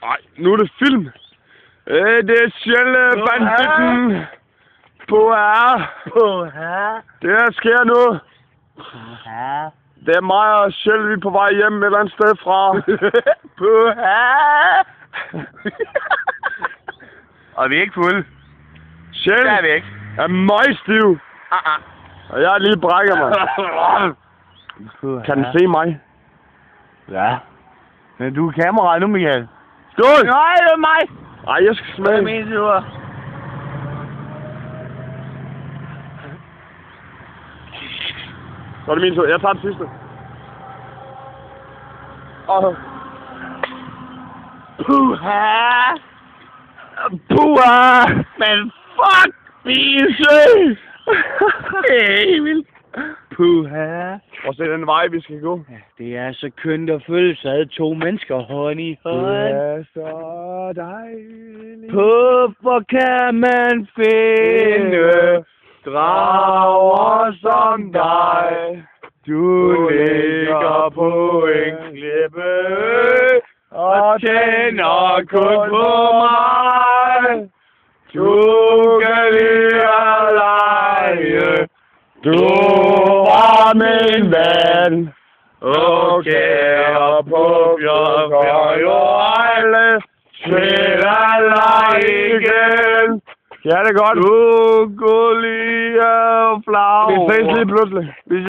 Ej, nu er det film. Det er Sjælle-banditten. På her. Det her sker nu. Det er mig og Sjælle, vi er på vej hjem et eller andet sted fra. På her. Og vi er ikke fulde. Sjælle Det er vi ikke. er møgstiv. Og jeg har lige brækket mig. Kan den se mig? Ja. Men du er kameraet nu, Michael. Skål! Nej, det er mig! Ej, jeg skal smage. Hvad mener du? Så er det min tur. Jeg tager den sidste. Puha! Puha! Men fuck, Bise! Hey, vildt. Puha! Og se den vej, vi skal gå. Det er så kønt at føle sig af to mennesker hånd i hånd. Det er så dejligt. Hvorfor kan man finde drager som dig? Du ligger på en klippe og tænder kun på mig. Du kan lide at lege. Du var min ven. Okay, og på bjørn jo ejle til at lege igen. Ja, det er godt. Du kunne lide at flage. Vi ses lige pludselig.